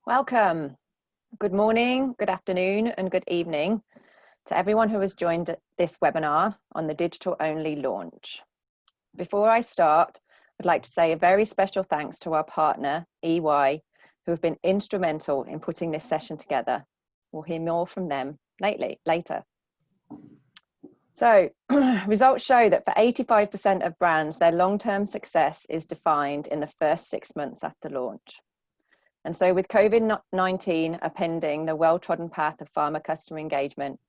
Welcome. Good morning, good afternoon, and good evening to everyone who has joined this webinar on the digital-only launch. Before I start, I'd like to say a very special thanks to our partner, EY, who have been instrumental in putting this session together. We'll hear more from them later. So, results show that for 85% of brands, their long-term success is defined in the first 6 months after launch. And so with COVID-19 appending the well-trodden path of pharma customer engagement,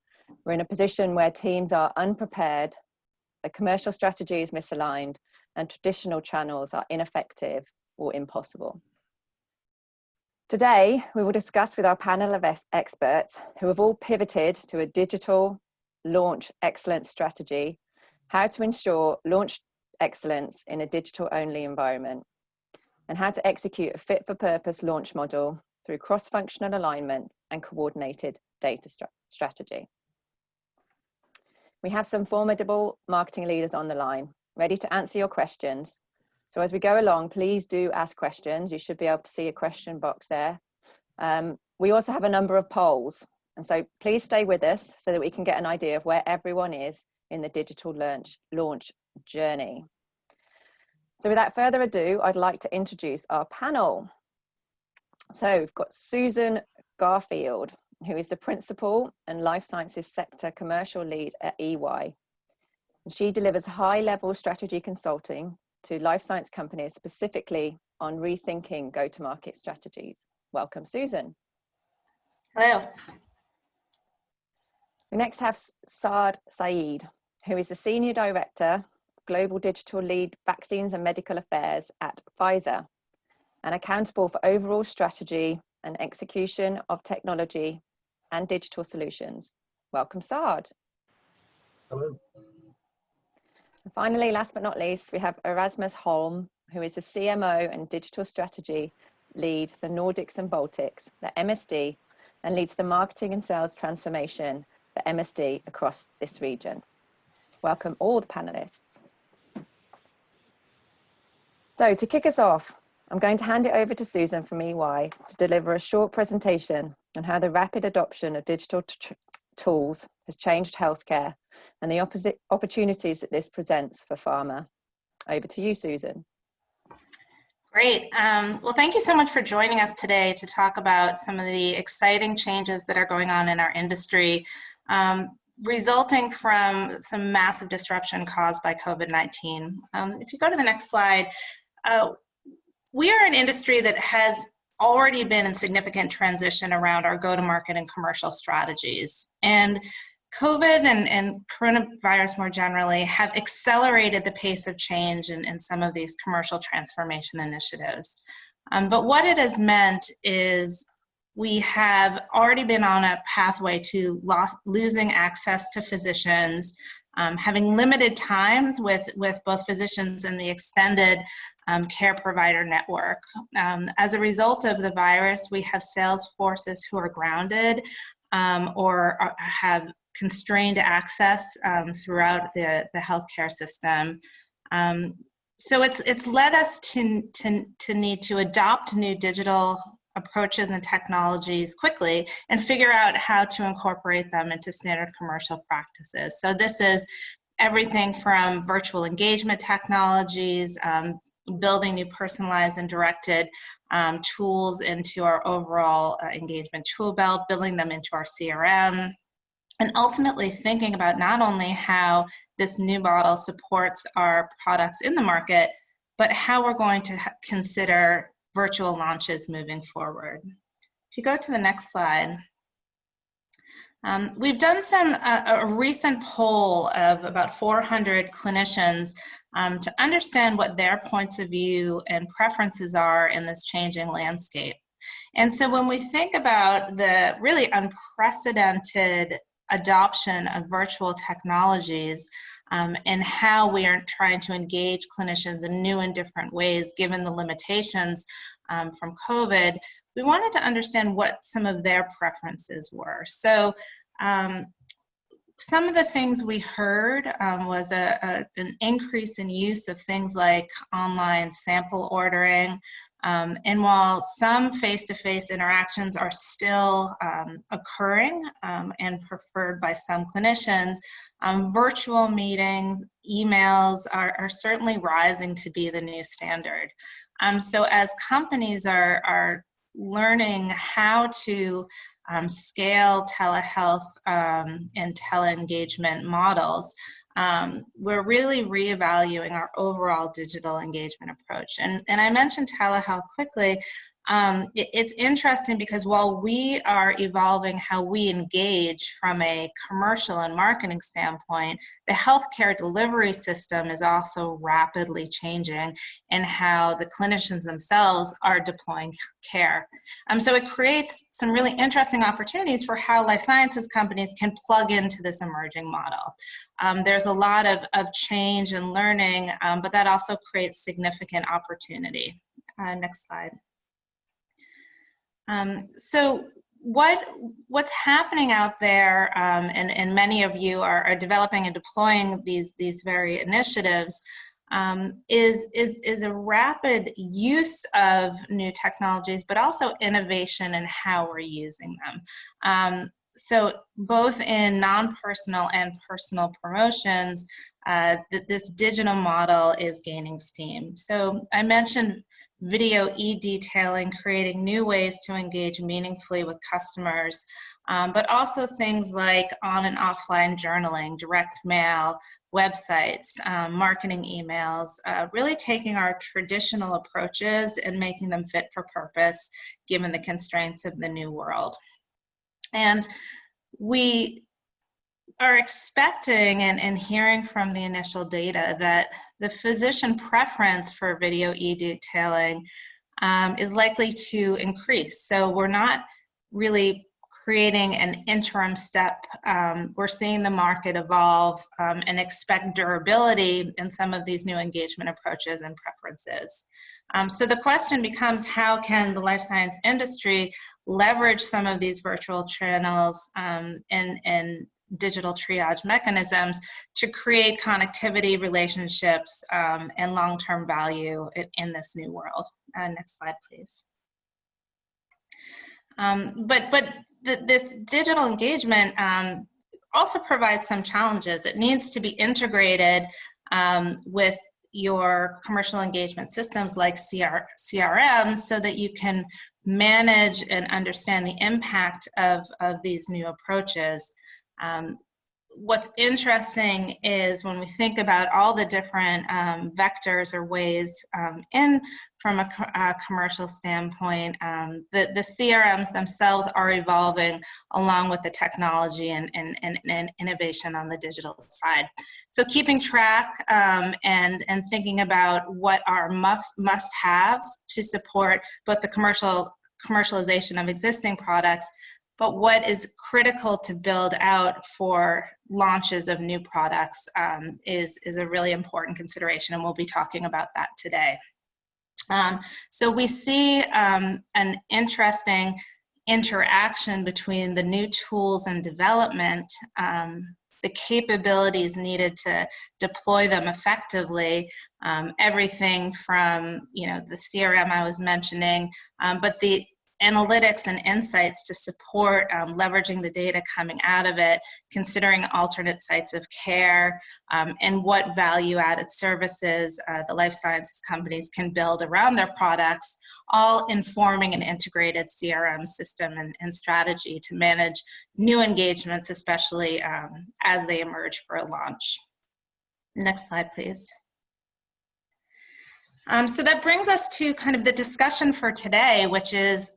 we're in a position where teams are unprepared, the commercial strategy is misaligned, and traditional channels are ineffective or impossible. Today, we will discuss with our panel of experts who have all pivoted to a digital launch excellence strategy, how to ensure launch excellence in a digital-only environment, and how to execute a fit-for-purpose launch model through cross-functional alignment and coordinated data strategy. We have some formidable marketing leaders on the line, ready to answer your questions. So as we go along, please do ask questions. You should be able to see a question box there. We also have a number of polls, and so please stay with us so that we can get an idea of where everyone is in the digital launch journey. So without further ado, I'd like to introduce our panel. So we've got Susan Garfield, who is the Principal and Life Sciences Sector Commercial Lead at EY. And she delivers high-level strategy consulting to life science companies, specifically on rethinking go-to-market strategies. Welcome, Susan. Hello. We next have Saad Saeed, who is the Senior Director, Global Digital Lead Vaccines and Medical Affairs at Pfizer, and accountable for overall strategy and execution of technology and digital solutions. Welcome, Saad. Hello. And finally, last but not least, we have Erasmus Holm, who is the CMO and Digital Strategy Lead for Nordics and Baltics, the MSD, and leads the marketing and sales transformation for MSD across this region. Welcome all the panelists. So to kick us off, I'm going to hand it over to Susan from EY to deliver a short presentation on how the rapid adoption of digital tools has changed healthcare and the opportunities that this presents for pharma. Over to you, Susan. Great. Well, thank you so much for joining us today to talk about some of the exciting changes that are going on in our industry, resulting from some massive disruption caused by COVID-19. If you go to the next slide, we are an industry that has already been in significant transition around our go-to-market and commercial strategies. And COVID and coronavirus more generally have accelerated the pace of change in some of these commercial transformation initiatives. But what it has meant is we have already been on a pathway to losing access to physicians, having limited time with both physicians and the extended care provider network. As a result of the virus, we have sales forces who are grounded or have constrained access throughout the healthcare system. So it's led us to need to adopt new digital approaches and technologies quickly and figure out how to incorporate them into standard commercial practices. So this is everything from virtual engagement technologies, building new personalized and directed tools into our overall engagement tool belt, building them into our CRM, and ultimately thinking about not only how this new model supports our products in the market, but how we're going to consider virtual launches moving forward. If you go to the next slide. We've done a recent poll of about 400 clinicians to understand what their points of view and preferences are in this changing landscape. And so when we think about the really unprecedented adoption of virtual technologies and how we are trying to engage clinicians in new and different ways given the limitations from COVID, we wanted to understand what some of their preferences were. So some of the things we heard was an increase in use of things like online sample ordering, And while some face-to-face interactions are still occurring and preferred by some clinicians, virtual meetings, emails are certainly rising to be the new standard. So as companies are learning how to scale telehealth and tele-engagement models, we're really reevaluating our overall digital engagement approach. And I mentioned telehealth quickly. It's interesting because while we are evolving how we engage from a commercial and marketing standpoint, the healthcare delivery system is also rapidly changing in how the clinicians themselves are deploying care. So it creates some really interesting opportunities for how life sciences companies can plug into this emerging model. There's a lot of change and learning, but that also creates significant opportunity. Next slide. So what's happening out there, and many of you are developing and deploying these very initiatives, is a rapid use of new technologies, but also innovation in how we're using them. So both in non-personal and personal promotions, this digital model is gaining steam. So I mentioned video e-detailing, creating new ways to engage meaningfully with customers, but also things like on and offline journaling, direct mail, websites, marketing emails, really taking our traditional approaches and making them fit for purpose given the constraints of the new world. And we are expecting and hearing from the initial data that the physician preference for video e-detailing is likely to increase. So we're not really creating an interim step. We're seeing the market evolve and expect durability in some of these new engagement approaches and preferences. So the question becomes, how can the life science industry leverage some of these virtual channels and digital triage mechanisms to create connectivity, relationships, and long-term value in this new world. Next slide, please. This digital engagement also provides some challenges. It needs to be integrated with your commercial engagement systems like CRMs so that you can manage and understand the impact of these new approaches. What's interesting is when we think about all the different vectors or ways from a commercial standpoint, the CRMs themselves are evolving along with the technology and innovation on the digital side. So keeping track and thinking about what are must-haves to support both the commercialization of existing products, but what is critical to build out for launches of new products is a really important consideration, and we'll be talking about that today. So we see an interesting interaction between the new tools and development, the capabilities needed to deploy them effectively, everything from the CRM I was mentioning, but the analytics and insights to support leveraging the data coming out of it, considering alternate sites of care, and what value-added services the life sciences companies can build around their products, all informing an integrated CRM system and strategy to manage new engagements, especially as they emerge for a launch. Next slide, please. So that brings us to kind of the discussion for today, which is,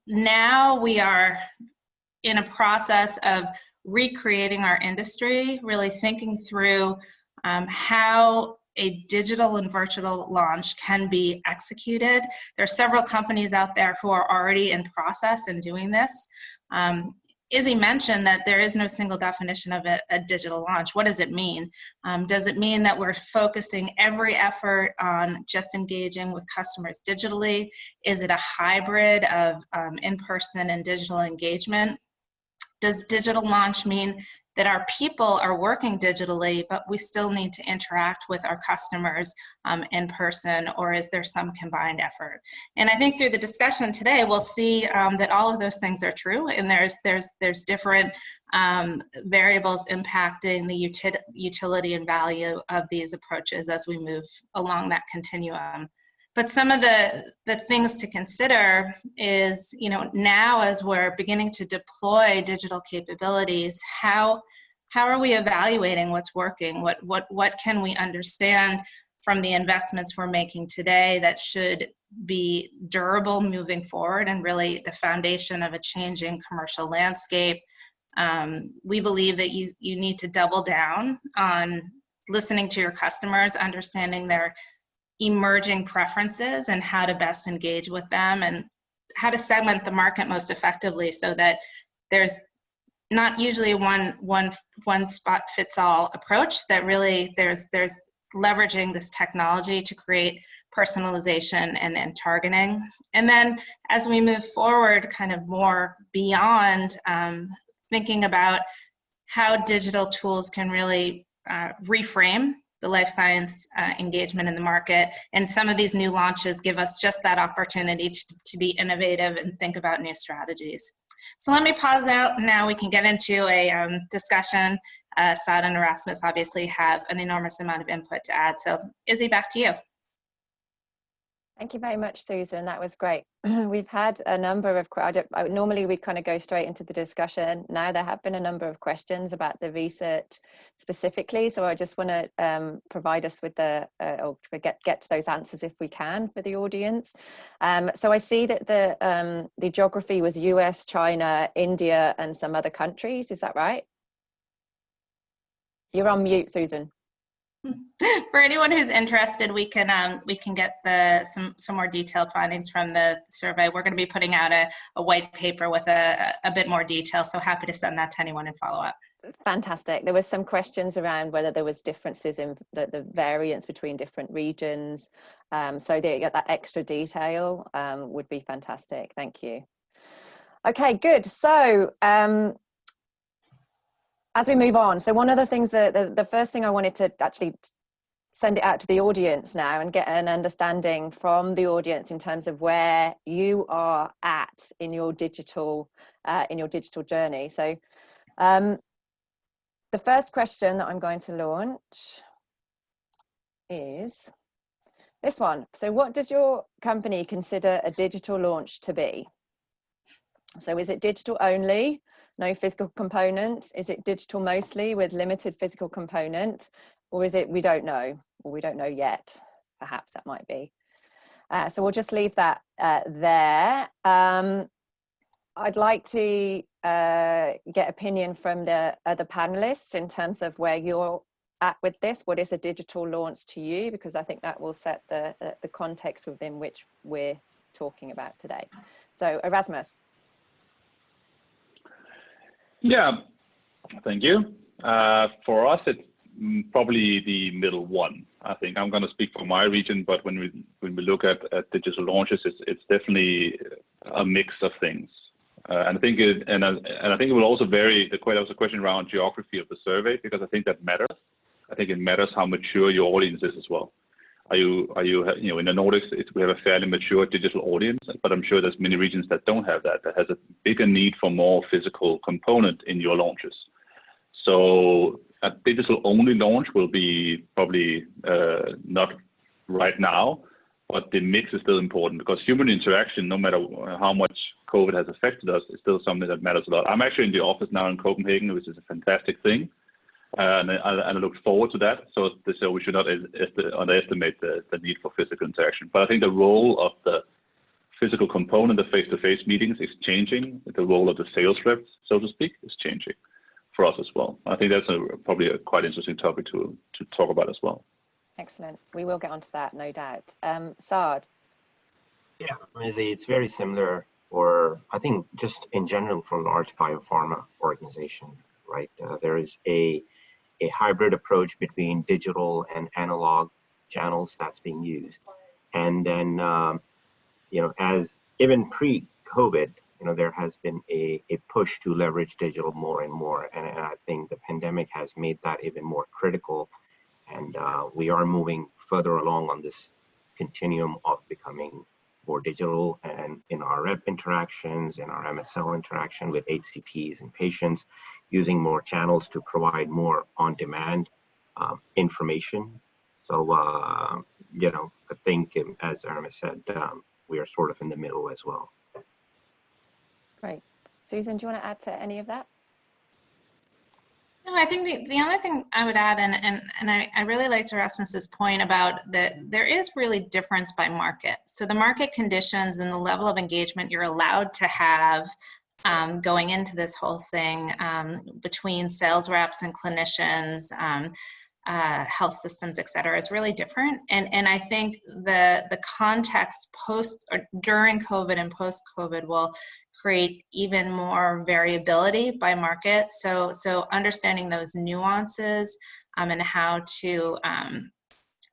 now we are in a process of recreating our industry, really thinking through how a digital and virtual launch can be executed. There are several companies out there who are already in process and doing this. Izzy mentioned that there is no single definition of a digital launch. What does it mean? Does it mean that we're focusing every effort on just engaging with customers digitally? Is it a hybrid of in-person and digital engagement? Does digital launch mean that our people are working digitally, but we still need to interact with our customers in person, or is there some combined effort? And I think through the discussion today, we'll see that all of those things are true, and there's different variables impacting the utility and value of these approaches as we move along that continuum. But some of the things to consider is, now as we're beginning to deploy digital capabilities, how are we evaluating what's working? What can we understand from the investments we're making today that should be durable moving forward and really the foundation of a changing commercial landscape? We believe that you need to double down on listening to your customers, understanding their emerging preferences and how to best engage with them, and how to segment the market most effectively so that there's not usually a one spot fits all approach, that really there's leveraging this technology to create personalization and targeting. And then as we move forward kind of more beyond thinking about how digital tools can really reframe the life science engagement in the market. And some of these new launches give us just that opportunity to be innovative and think about new strategies. So let me pause out. Now we can get into a discussion. Saad and Erasmus obviously have an enormous amount of input to add. So Izzy, back to you. Thank you very much, Susan. That was great. We've had a number of, normally we kind of go straight into the discussion. Now there have been a number of questions about the research specifically. So I just want to provide us with or get to those answers if we can for the audience. So I see that the geography was US, China, India, and some other countries. Is that right? You're on mute, Susan. For anyone who's interested, we can get some more detailed findings from the survey. We're going to be putting out a white paper with a bit more detail, so happy to send that to anyone and follow up. Fantastic. There was some questions around whether there was differences in the variance between different regions. So they get that extra detail would be fantastic. Thank you. Okay, good. So as we move on, so one of the things the first thing I wanted to actually send it out to the audience now and get an understanding from the audience in terms of where you are at in your digital journey. So the first question that I'm going to launch is this one. So what does your company consider a digital launch to be? So is it digital only, no physical component? Is it digital mostly with limited physical component? Or is it we don't know, or we don't know yet? Perhaps that might be. So we'll just leave that there. I'd like to get opinion from the other panelists in terms of where you're at with this. What is a digital launch to you? Because I think that will set the context within which we're talking about today. So Erasmus. Yeah, thank you. For us, it's probably the middle one. I think I'm going to speak for my region, but when we look at digital launches, it's definitely a mix of things. And I think it will also vary. There was a question around geography of the survey, because I think that matters. I think it matters how mature your audience is as well. Are you in the Nordics, we have a fairly mature digital audience, but I'm sure there's many regions that don't have that has a bigger need for more physical component in your launches. So a digital only launch will be probably not right now, but the mix is still important, because human interaction, no matter how much COVID has affected us, is still something that matters a lot. I'm actually in the office now in Copenhagen, which is a fantastic thing. And I look forward to that. So we should not underestimate the need for physical interaction. But I think the role of the physical component, the face-to-face meetings, is changing. The role of the sales reps, so to speak, is changing for us as well. I think that's probably a quite interesting topic to talk about as well. Excellent. We will get onto that, no doubt. Saad. Yeah, Izzy, it's very similar, or I think just in general for large biopharma organization, right? There is a hybrid approach between digital and analog channels that's being used. And then, as even pre-COVID, there has been a push to leverage digital more and more. And I think the pandemic has made that even more critical. And we are moving further along on this continuum of becoming more digital, and in our rep interactions, in our MSL interaction with HCPs and patients, using more channels to provide more on-demand information. So, I think, as Irma said, we are sort of in the middle as well. Great. Susan, do you want to add to any of that? No, I think the only thing I would add, and I really liked Erasmus's point about that there is really difference by market. So the market conditions and the level of engagement you're allowed to have going into this whole thing between sales reps and clinicians, health systems, et cetera, is really different. And I think the context post or during COVID and post COVID will create even more variability by market. So understanding those nuances and how to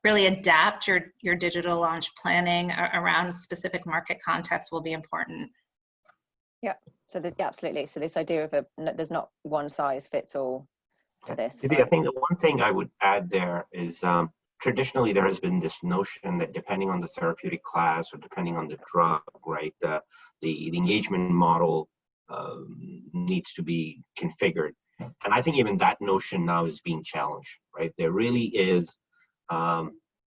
really adapt your digital launch planning around specific market context will be important. Yeah, so absolutely. So this idea of there's not one size fits all to this. You see, I think the one thing I would add there is traditionally there has been this notion that depending on the therapeutic class or depending on the drug, right, the engagement model needs to be configured. And I think even that notion now is being challenged, right? There really is,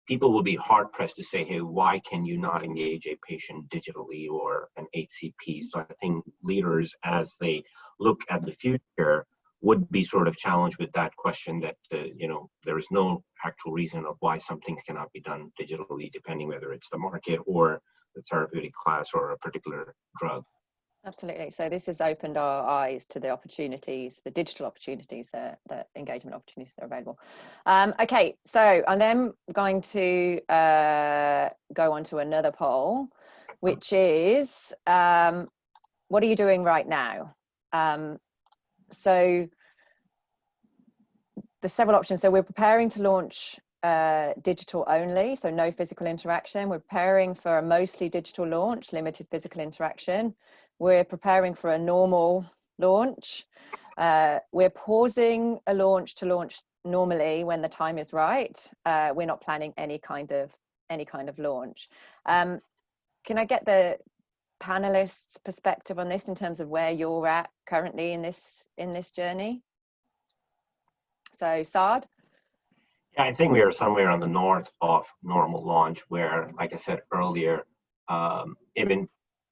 people will be hard pressed to say, hey, why can you not engage a patient digitally or an HCP? So I think leaders, as they look at the future, would be sort of challenged with that question that, there is no actual reason of why some things cannot be done digitally, depending whether it's the market or the therapeutic class or a particular drug. Absolutely. So this has opened our eyes to the opportunities, the digital opportunities, the engagement opportunities that are available. Okay, so I'm then going to go on to another poll, which is, what are you doing right now? So there's several options. So we're preparing to launch digital only, so no physical interaction. We're preparing for a mostly digital launch, limited physical interaction. We're preparing for a normal launch. We're pausing a launch to launch normally when the time is right. We're not planning any kind of launch. Can I get the panelists' perspective on this in terms of where you're at currently in this journey? So Saad? Yeah, I think we are somewhere on the north of normal launch where, like I said earlier, even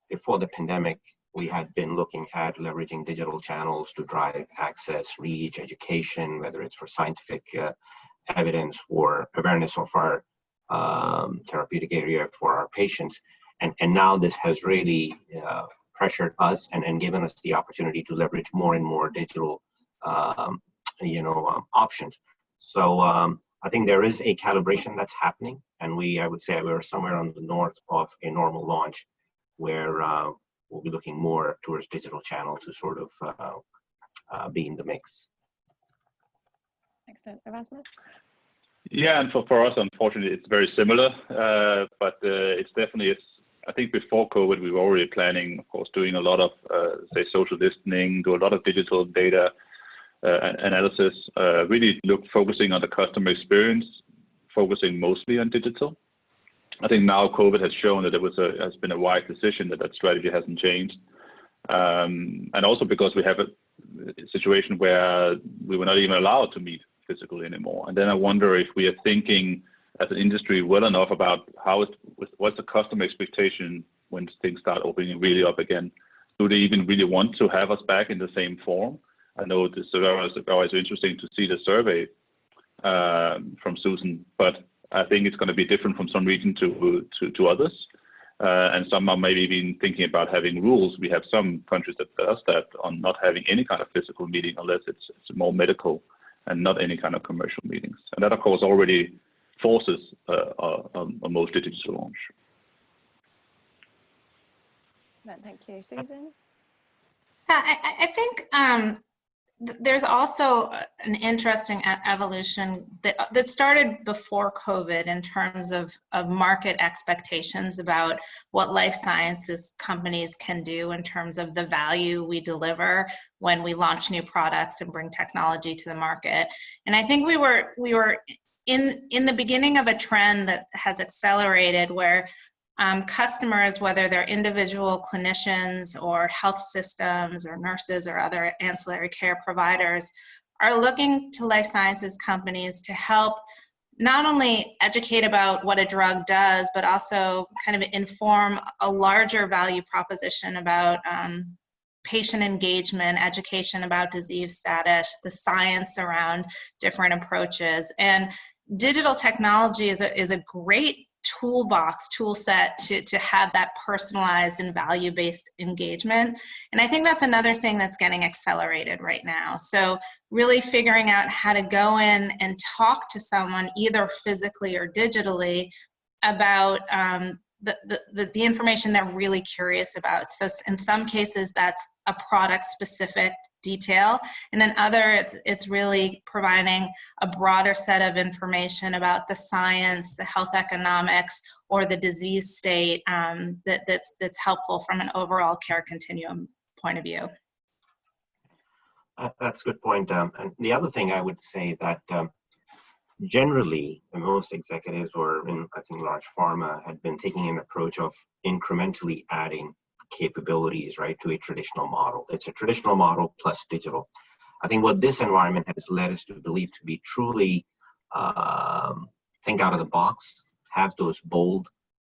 before the pandemic, we had been looking at leveraging digital channels to drive access, reach, education, whether it's for scientific evidence or awareness of our therapeutic area for our patients. And now this has really pressured us and given us the opportunity to leverage more and more digital options. So I think there is a calibration that's happening, and I would say we're somewhere on the north of a normal launch where we'll be looking more towards digital channel to sort of be in the mix. Excellent. Erasmus? Yeah, and for us, unfortunately, it's very similar, but it's definitely, I think before COVID, we were already planning, of course, doing a lot of, say, social distancing, do a lot of digital data analysis, really focusing on the customer experience, focusing mostly on digital. I think now COVID has shown that has been a wise decision that strategy hasn't changed. And also because we have a situation where we were not even allowed to meet physically anymore. And then I wonder if we are thinking as an industry well enough about what's the customer expectation when things start opening really up again. Do they even really want to have us back in the same form? I know this is always interesting to see the survey from Susan, but I think it's going to be different from some region to others. And some are maybe even thinking about having rules. We have some countries that does that on not having any kind of physical meeting unless it's more medical and not any kind of commercial meetings. And that, of course, already forces a mostly digital launch. Thank you. Susan? I think there's also an interesting evolution that started before COVID in terms of market expectations about what life sciences companies can do in terms of the value we deliver when we launch new products and bring technology to the market. And I think we were in the beginning of a trend that has accelerated where customers, whether they're individual clinicians or health systems or nurses or other ancillary care providers, are looking to life sciences companies to help not only educate about what a drug does, but also kind of inform a larger value proposition about patient engagement, education about disease status, the science around different approaches. And digital technology is a great tool set to have that personalized and value-based engagement. And I think that's another thing that's getting accelerated right now. So really figuring out how to go in and talk to someone either physically or digitally about the information they're really curious about. So in some cases, that's a product-specific detail, and then other, it's really providing a broader set of information about the science, the health economics, or the disease state that's helpful from an overall care continuum point of view. That's a good point. And the other thing I would say that generally, most executives or in, I think, large pharma had been taking an approach of incrementally adding capabilities, right, to a traditional model. It's a traditional model plus digital. I think what this environment has led us to believe to be truly think out of the box, have those bold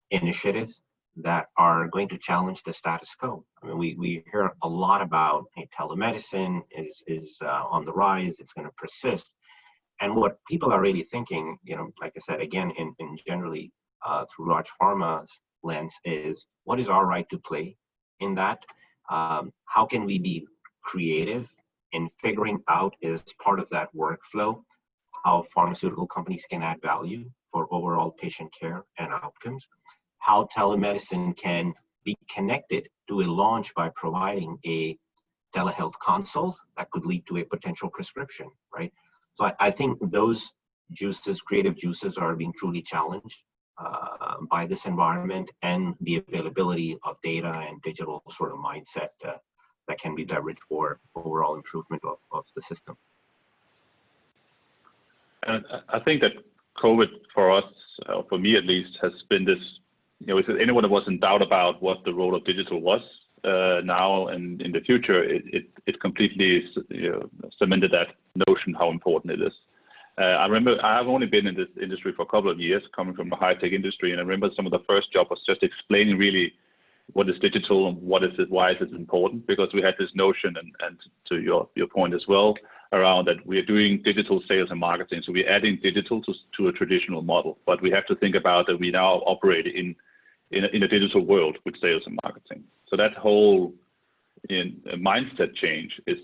initiatives that are going to challenge the status quo. I mean, we hear a lot about telemedicine is on the rise, it's going to persist. And what people are really thinking, like I said, again, in generally through large pharma's lens is, what is our right to play in that? How can we be creative in figuring out as part of that workflow how pharmaceutical companies can add value for overall patient care and outcomes? How telemedicine can be connected to a launch by providing a telehealth consult that could lead to a potential prescription, right? So I think those juices, creative juices, are being truly challenged by this environment and the availability of data and digital sort of mindset that can be leveraged for overall improvement of the system. And I think that COVID for us, for me at least, has been this, if anyone was in doubt about what the role of digital was now and in the future, it completely cemented that notion how important it is. I remember I've only been in this industry for a couple of years, coming from the high-tech industry, and I remember some of the first job was just explaining really what is digital and what is it, why is it important, because we had this notion, and to your point as well, around that we are doing digital sales and marketing, so we're adding digital to a traditional model, but we have to think about that we now operate in a digital world with sales and marketing. So that whole mindset change is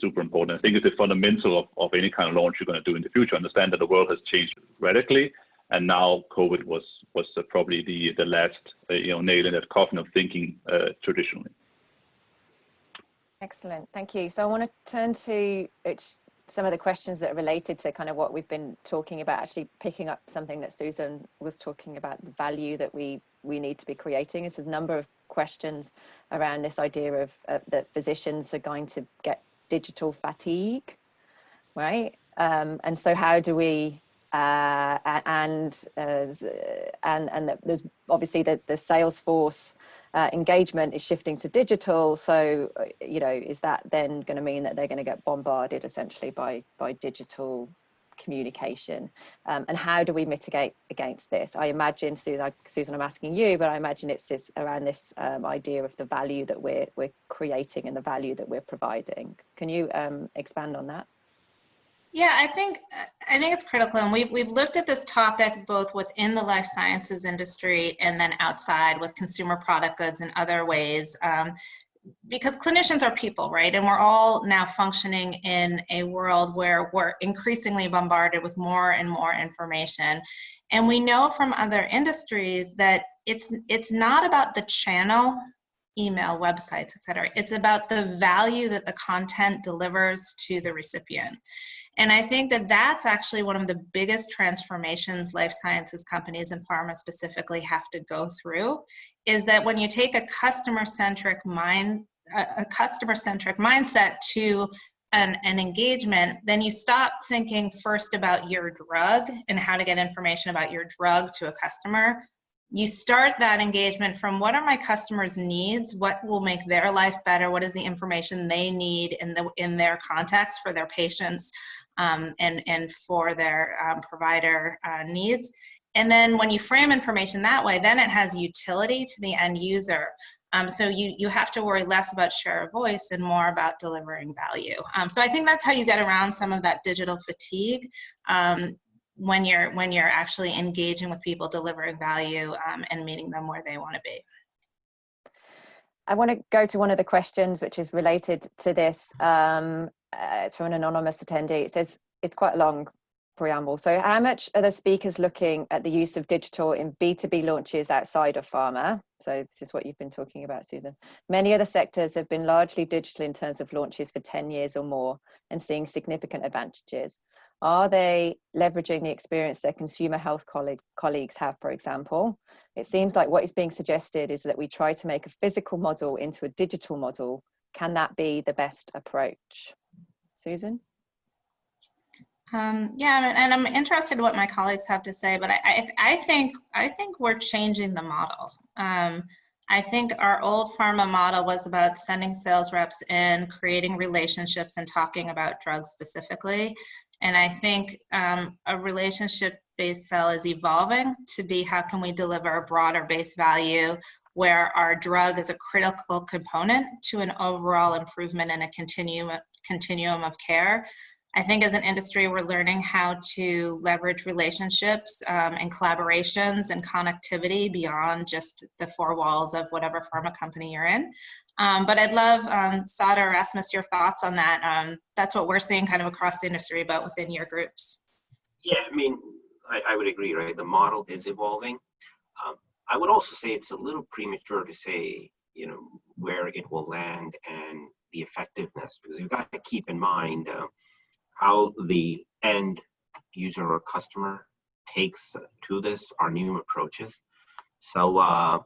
super important. I think it's a fundamental of any kind of launch you're going to do in the future. Understand that the world has changed radically, and now COVID was probably the last nail in that coffin of thinking traditionally. Excellent, thank you. So I want to turn to some of the questions that are related to kind of what we've been talking about, actually picking up something that Susan was talking about, the value that we need to be creating. It's a number of questions around this idea of that physicians are going to get digital fatigue, right? And so how do we and there's obviously the Salesforce engagement is shifting to digital. So is that then going to mean that they're going to get bombarded essentially by digital communication? And how do we mitigate against this? I imagine, Susan, I'm asking you, but I imagine it's this around this idea of the value that we're creating and the value that we're providing. Can you expand on that? Yeah, I think it's critical, and we've looked at this topic both within the life sciences industry and then outside with consumer product goods and other ways, because clinicians are people, right? And we're all now functioning in a world where we're increasingly bombarded with more and more information, and we know from other industries that it's not about the channel email, websites, et cetera. It's about the value that the content delivers to the recipient. And I think that that's actually one of the biggest transformations life sciences companies and pharma specifically have to go through, is that when you take a customer-centric mindset to an engagement, then you stop thinking first about your drug and how to get information about your drug to a customer. You start that engagement from what are my customers' needs, what will make their life better, what is the information they need in their context for their patients and for their provider needs. And then when you frame information that way, then it has utility to the end user. So you have to worry less about share of voice and more about delivering value. So I think that's how you get around some of that digital fatigue when you're actually engaging with people, delivering value and meeting them where they want to be. I want to go to one of the questions which is related to this. It's from an anonymous attendee. It says, it's quite a long preamble. So how much are the speakers looking at the use of digital in B2B launches outside of pharma? So this is what you've been talking about, Susan. Many other sectors have been largely digital in terms of launches for 10 years or more and seeing significant advantages. Are they leveraging the experience their consumer health colleagues have, for example? It seems like what is being suggested is that we try to make a physical model into a digital model. Can that be the best approach? Susan? Yeah, and I'm interested in what my colleagues have to say, but I think we're changing the model. I think our old pharma model was about sending sales reps in, creating relationships, and talking about drugs specifically. And I think a relationship-based sell is evolving to be how can we deliver a broader base value where our drug is a critical component to an overall improvement in a continuum of care. I think as an industry, we're learning how to leverage relationships and collaborations and connectivity beyond just the four walls of whatever pharma company you're in. But I'd love, Sada or Rasmus, your thoughts on that. That's what we're seeing kind of across the industry, but within your groups. Yeah, I mean, I would agree, right? The model is evolving. I would also say it's a little premature to say, where it will land and the effectiveness, because you've got to keep in mind how the end user or customer takes to this, our new approaches. So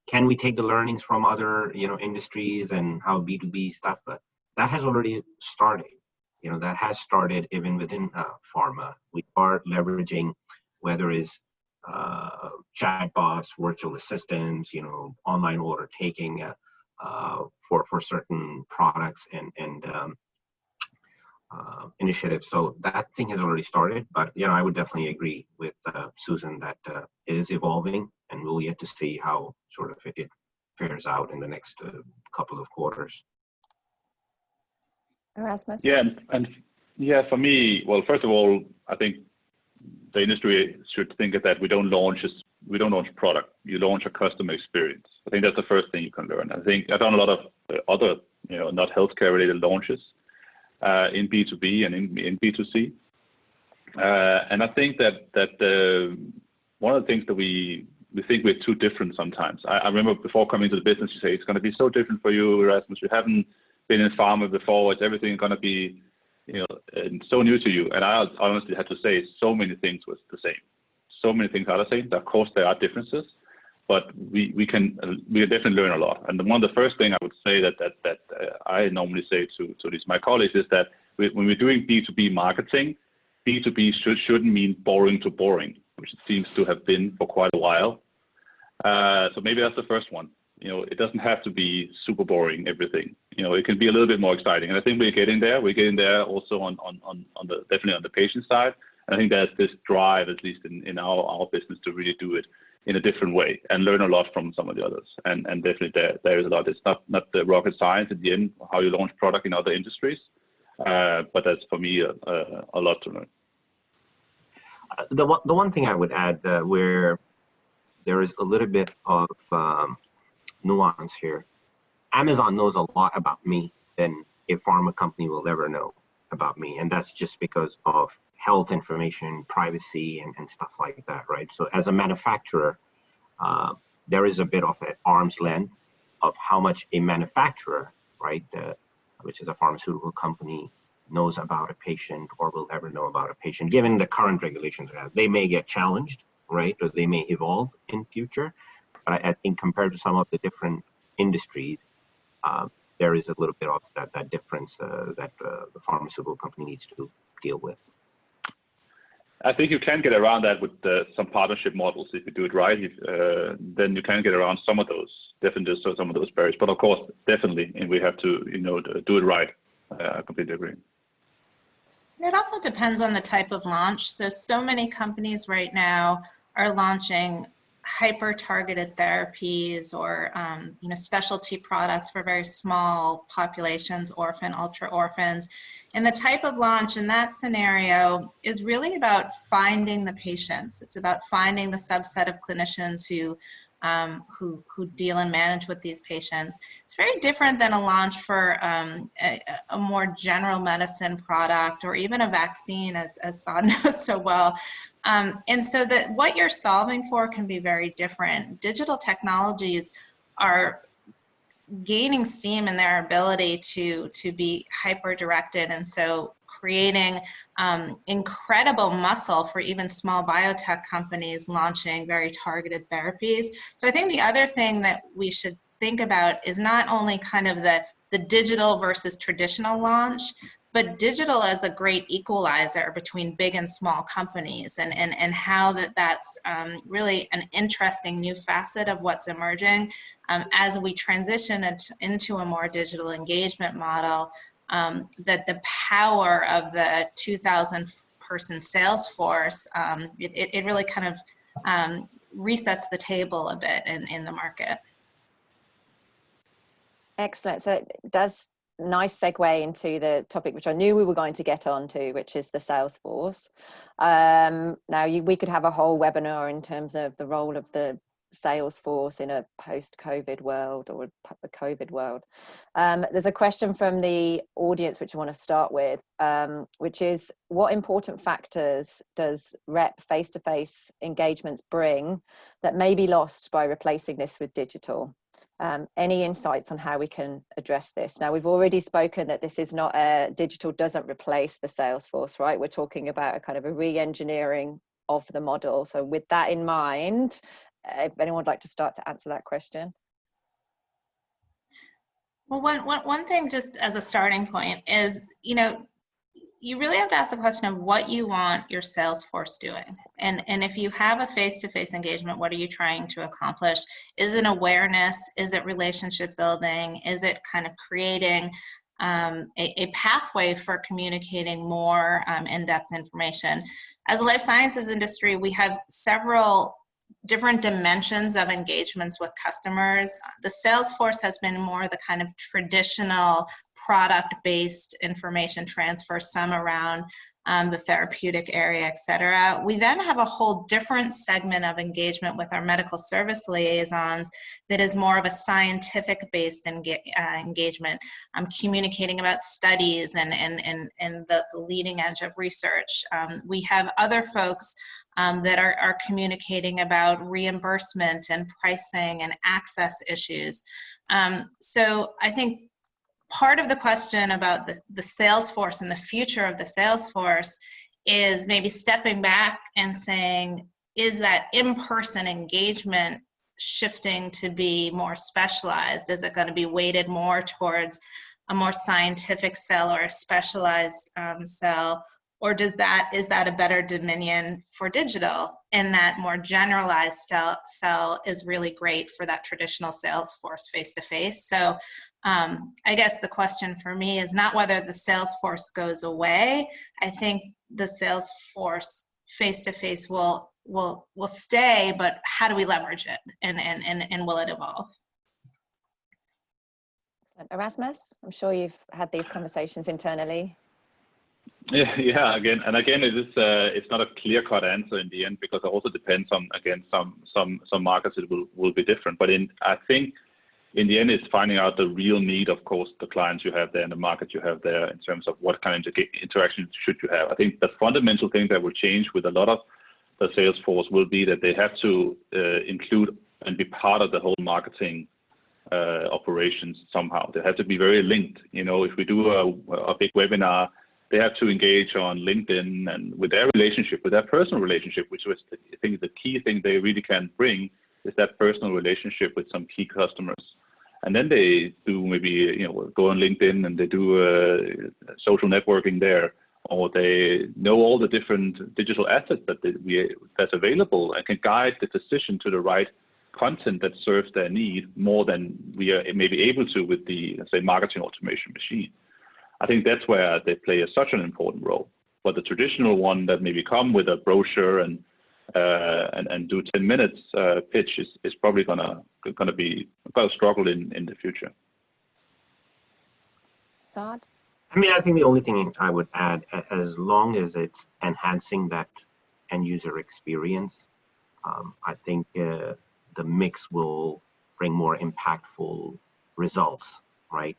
can we take the learnings from other, industries and how B2B stuff, but that has already started. That has started even within pharma. We are leveraging whether it's chatbots, virtual assistants, online order taking for certain products and initiatives. So that thing has already started, but I would definitely agree with Susan that it is evolving, and we'll yet to see how sort of it fares out in the next couple of quarters. Erasmus? Yeah, and for me, well, first of all, I think the industry should think of that we don't launch product, you launch a customer experience. I think that's the first thing you can learn. I think I've done a lot of other, not healthcare related launches in B2B and in B2C. And I think that one of the things that we think we're too different sometimes. I remember before coming to the business, you say, it's going to be so different for you, Erasmus. You haven't been in pharma before. It's everything going to be, so new to you. And I honestly had to say so many things was the same. So many things are the same. Of course, there are differences, but we can definitely learn a lot. And one of the first thing I would say that I normally say to my colleagues is that when we're doing B2B marketing, B2B shouldn't mean boring to boring, which it seems to have been for quite a while. So maybe that's the first one. It doesn't have to be super boring, everything. It can be a little bit more exciting. And I think we're getting there. We're getting there also on definitely on the patient side. And I think there's this drive, at least in our business, to really do it in a different way and learn a lot from some of the others. And definitely there is a lot. It's not the rocket science at the end, how you launch product in other industries. But that's for me a lot to learn. The one thing I would add where there is a little bit of nuance here. Amazon knows a lot about me than a pharma company will ever know about me. And that's just because of health information, privacy, and stuff like that, right? So as a manufacturer, there is a bit of an arm's length of how much a manufacturer, right, which is a pharmaceutical company, knows about a patient or will ever know about a patient, given the current regulations. They may get challenged, right, or they may evolve in future. But I think compared to some of the different industries, there is a little bit of that difference that the pharmaceutical company needs to deal with. I think you can get around that with some partnership models if you do it right. Then you can get around some of those, definitely some of those barriers. But of course, definitely, and we have to, do it right. I completely agree. It also depends on the type of launch. So many companies right now are launching hyper-targeted therapies or specialty products for very small populations, orphan, ultra orphans. And the type of launch in that scenario is really about finding the patients. It's about finding the subset of clinicians who deal and manage with these patients. It's very different than a launch for a more general medicine product or even a vaccine, as Saad knows so well. And so that what you're solving for can be very different. Digital technologies are gaining steam in their ability to be hyper-directed, and so creating incredible muscle for even small biotech companies launching very targeted therapies. So I think the other thing that we should think about is not only kind of the digital versus traditional launch, but digital as a great equalizer between big and small companies, and how that's really an interesting new facet of what's emerging as we transition into a more digital engagement model. That the power of the 2,000 person sales force, it really kind of resets the table a bit in the market. Excellent. So it does nice segue into the topic which I knew we were going to get onto, which is the sales force. Now we could have a whole webinar in terms of the role of the sales force in a post-COVID world or a COVID world. There's a question from the audience which I want to start with, which is, what important factors does rep face-to-face engagements bring that may be lost by replacing this with digital? Any insights on how we can address this? Now, we've already spoken that this is not digital doesn't replace the sales force, right? We're talking about a kind of a re-engineering of the model. So with that in mind, if anyone would like to start to answer that question. Well, one thing just as a starting point is, you really have to ask the question of what you want your sales force doing. And if you have a face-to-face engagement, what are you trying to accomplish? Is it awareness? Is it relationship building? Is it kind of creating a pathway for communicating more in-depth information? As a life sciences industry, we have several different dimensions of engagements with customers. The sales force has been more the kind of traditional product-based information transfer, some around the therapeutic area, et cetera. We then have a whole different segment of engagement with our medical service liaisons that is more of a scientific-based engagement, communicating about studies and the leading edge of research. We have other folks that are communicating about reimbursement and pricing and access issues. So I think part of the question about the sales force and the future of the sales force is maybe stepping back and saying, is that in-person engagement shifting to be more specialized? Is it going to be weighted more towards a more scientific sell or a specialized sell? Or is that a better dominion for digital, in that more generalized sell is really great for that traditional sales force face-to-face? So I guess the question for me is not whether the sales force goes away. I think the sales force face-to-face will stay, but how do we leverage it, and will it evolve? Erasmus, I'm sure you've had these conversations internally. Yeah. Again, it is it's not a clear-cut answer in the end, because it also depends on, again, some markets it will be different. But I think in the end, it's finding out the real need, of course, the clients you have there and the market you have there, in terms of what kind of interaction should you have. I think the fundamental thing that will change with a lot of the sales force will be that they have to include and be part of the whole marketing operations somehow. They have to be very linked. You know, if we do a big webinar, they have to engage on LinkedIn and with their relationship, with their personal relationship, which was, I think, the key thing they really can bring is that personal relationship with some key customers. And then they do maybe, you know, go on LinkedIn and they do social networking there, or they know all the different digital assets that's available and can guide the decision to the right content that serves their need more than we are maybe able to with the, let's say, marketing automation machine. I think that's where they play such an important role. But the traditional one that maybe come with a brochure and do 10 minutes pitch is probably gonna struggle in the future. Saad? I mean, I think the only thing I would add, as long as it's enhancing that end user experience, I think the mix will bring more impactful results, right?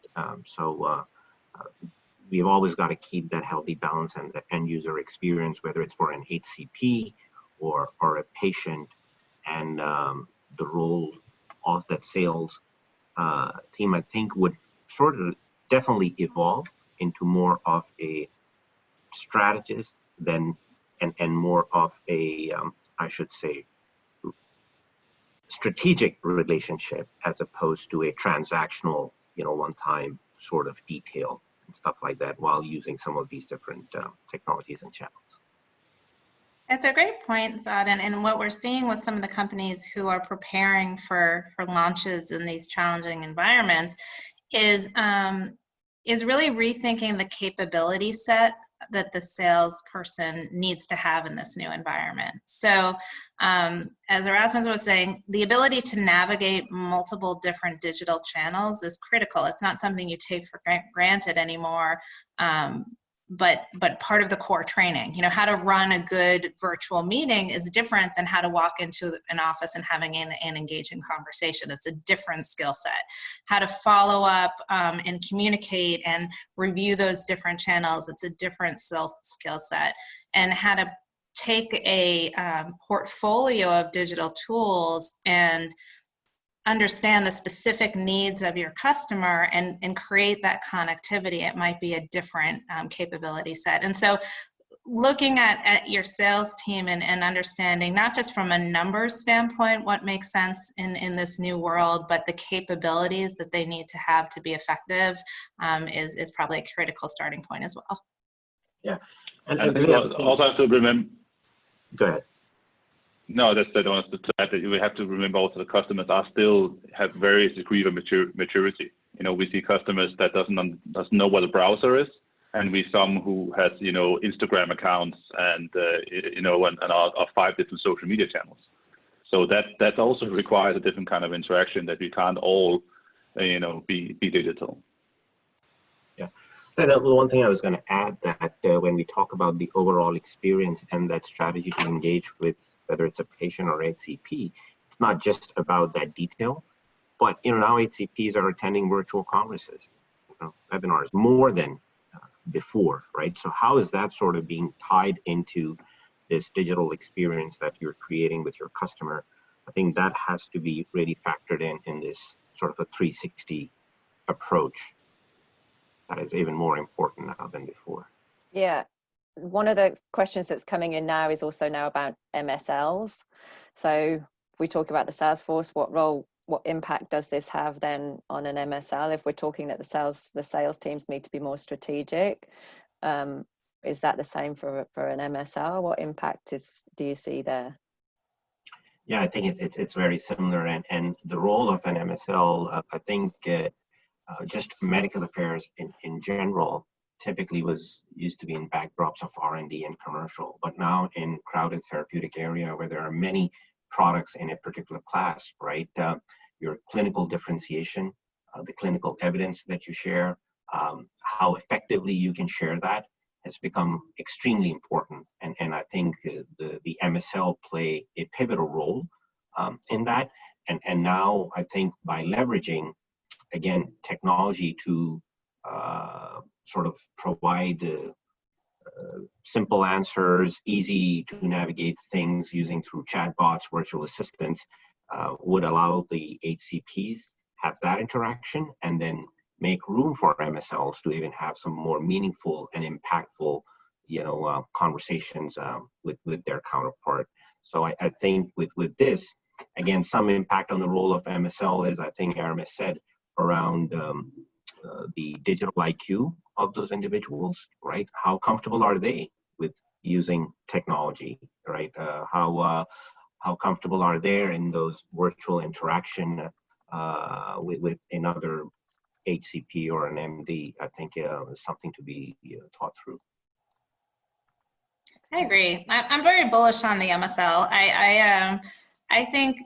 We've always got to keep that healthy balance and the end user experience, whether it's for an HCP or a patient, and the role of that sales team, I think, would sort of definitely evolve into more of a strategist and more of a, I should say, strategic relationship as opposed to a transactional, you know, one-time sort of detail and stuff like that, while using some of these different technologies and channels. It's a great point, Saad, and what we're seeing with some of the companies who are preparing for launches in these challenging environments is really rethinking the capability set that the salesperson needs to have in this new environment. So as Erasmus was saying, the ability to navigate multiple different digital channels is critical. It's not something you take for granted anymore, but part of the core training. You know, how to run a good virtual meeting is different than how to walk into an office and having an engaging conversation. It's a different skill set. How to follow up and communicate and review those different channels, it's a different skill set. And how to take a portfolio of digital tools and understand the specific needs of your customer and create that connectivity. It might be a different capability set. And so looking at your sales team and understanding, not just from a numbers standpoint, what makes sense in this new world, but the capabilities that they need to have to be effective is probably a critical starting point as well. Yeah. And I think also have to remember. Go ahead. No, that's that. To add that we have to remember also the customers are still have various degree of maturity. You know, we see customers that doesn't know what a browser is, and we some who has, you know, Instagram accounts and you know, and are 5 different social media channels. So that also requires a different kind of interaction that we can't all, you know, be digital. Yeah. And the one thing I was going to add that when we talk about the overall experience and that strategy to engage with, whether it's a patient or HCP, it's not just about that detail, but, you know, now HCPs are attending virtual congresses, you know, webinars more than before, right? So how is that sort of being tied into this digital experience that you're creating with your customer? I think that has to be really factored in this sort of a 360 approach. That is even more important now than before. Yeah. One of the questions that's coming in now is also now about MSLs. So if we talk about the sales force, what impact does this have then on an MSL? If we're talking that the sales teams need to be more strategic, is that the same for an MSL? What impact do you see there? Yeah, I think it's very similar, and the role of an MSL, I think. Just medical affairs in general typically used to be in backdrops of R&D and commercial, but now in crowded therapeutic area where there are many products in a particular class, right? Your clinical differentiation, the clinical evidence that you share, how effectively you can share that has become extremely important. And I think the MSL play a pivotal role in that. And now I think by leveraging, again, technology to sort of provide simple answers, easy to navigate things using through chatbots, virtual assistants, would allow the HCPs have that interaction, and then make room for MSLs to even have some more meaningful and impactful, conversations with their counterpart. So I think with this, again, some impact on the role of MSL, as I think Aramis said, around the digital IQ of those individuals, right? How comfortable are they with using technology, right? How comfortable are they in those virtual interaction with another HCP or an MD? I think is something to be thought through. I agree. I'm very bullish on the MSL. I think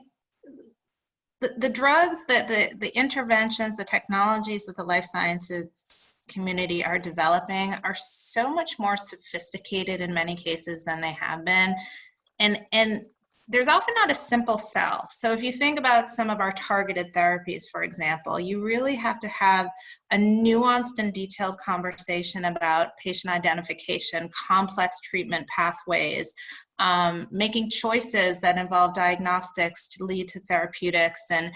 the drugs, the interventions, the technologies that the life sciences community are developing are so much more sophisticated in many cases than they have been. And there's often not a simple sell. So if you think about some of our targeted therapies, for example, you really have to have a nuanced and detailed conversation about patient identification, complex treatment pathways, making choices that involve diagnostics to lead to therapeutics, and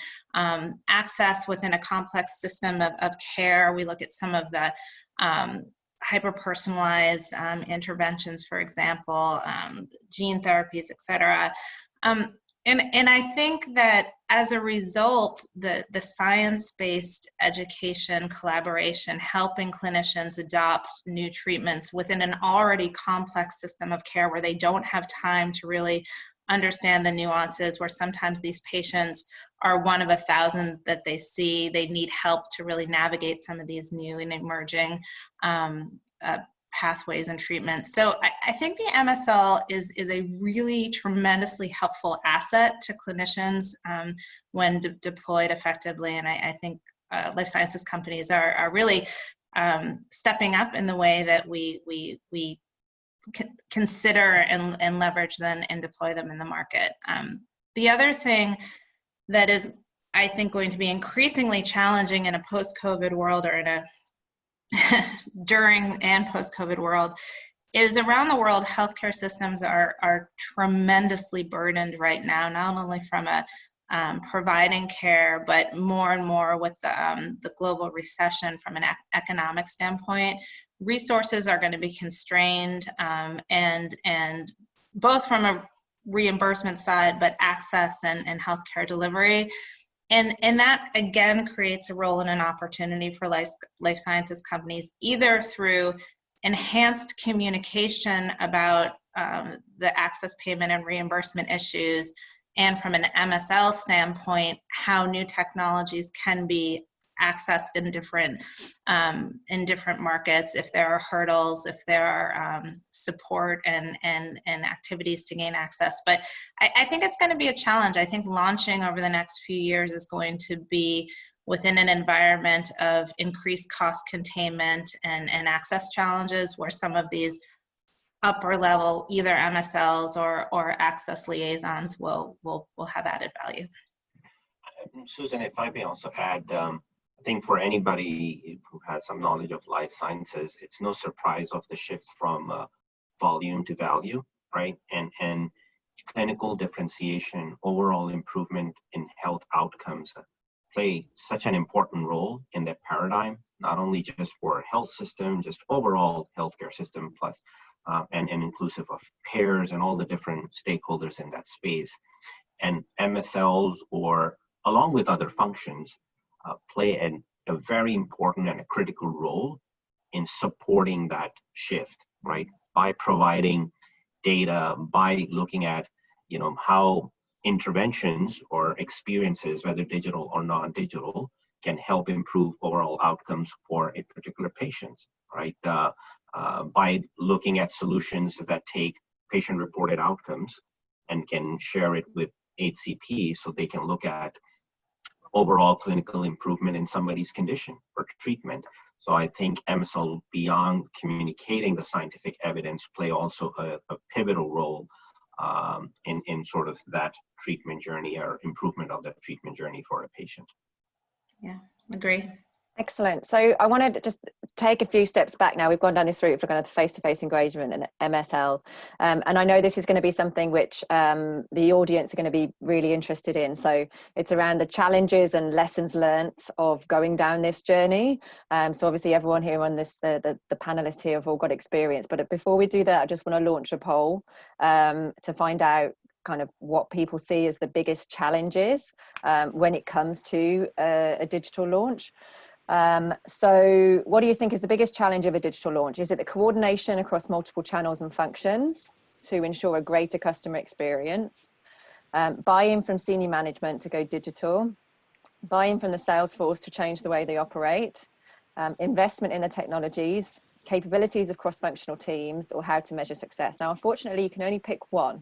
access within a complex system of care. We look at some of the hyper-personalized interventions, for example, gene therapies, et cetera. And I think that as a result, the science-based education collaboration, helping clinicians adopt new treatments within an already complex system of care where they don't have time to really understand the nuances, where sometimes these patients are one of 1,000 that they see. They need help to really navigate some of these new and emerging pathways and treatments. So I think the MSL is a really tremendously helpful asset to clinicians when deployed effectively. And I think life sciences companies are really stepping up in the way that we consider and leverage them and deploy them in the market. The other thing that is, I think, going to be increasingly challenging in a post-COVID world, or in a during and post-COVID world, is around the world, healthcare systems are tremendously burdened right now, not only from a providing care, but more and more with the global recession from an economic standpoint. Resources are going to be constrained, and both from a reimbursement side, but access and healthcare delivery. And that, again, creates a role and an opportunity for life sciences companies, either through enhanced communication about the access payment and reimbursement issues, and from an MSL standpoint, how new technologies can be accessed in different markets, if there are hurdles, if there are support and activities to gain access. But I think it's going to be a challenge. I think launching over the next few years is going to be within an environment of increased cost containment and access challenges, where some of these upper level, either MSLs or access liaisons will have added value. Susan, if I may also add, I think for anybody who has some knowledge of life sciences, it's no surprise of the shift from volume to value, right? And clinical differentiation, overall improvement in health outcomes play such an important role in that paradigm, not only just for health system, just overall healthcare system, plus and inclusive of payers and all the different stakeholders in that space. And MSLs, or along with other functions, play a very important and a critical role in supporting that shift, right? By providing data, by looking at, how interventions or experiences, whether digital or non-digital, can help improve overall outcomes for a particular patient, right? By looking at solutions that take patient-reported outcomes and can share it with HCP, so they can look at overall clinical improvement in somebody's condition or treatment. So I think MSL, beyond communicating the scientific evidence, play also a pivotal role in sort of that treatment journey or improvement of that treatment journey for a patient. Yeah, agree. Excellent. So I want to just take a few steps back now. We've gone down this route for kind of face-to-face engagement and MSL. And I know this is going to be something which the audience are going to be really interested in. So it's around the challenges and lessons learnt of going down this journey. So obviously everyone here on this, the panelists here have all got experience. But before we do that, I just want to launch a poll to find out kind of what people see as the biggest challenges when it comes to a digital launch. So what do you think is the biggest challenge of a digital launch? Is it the coordination across multiple channels and functions to ensure a greater customer experience? Buy-in from senior management to go digital? Buy-in from the sales force to change the way they operate? Investment in the technologies? Capabilities of cross-functional teams? Or how to measure success? Now, unfortunately, you can only pick one.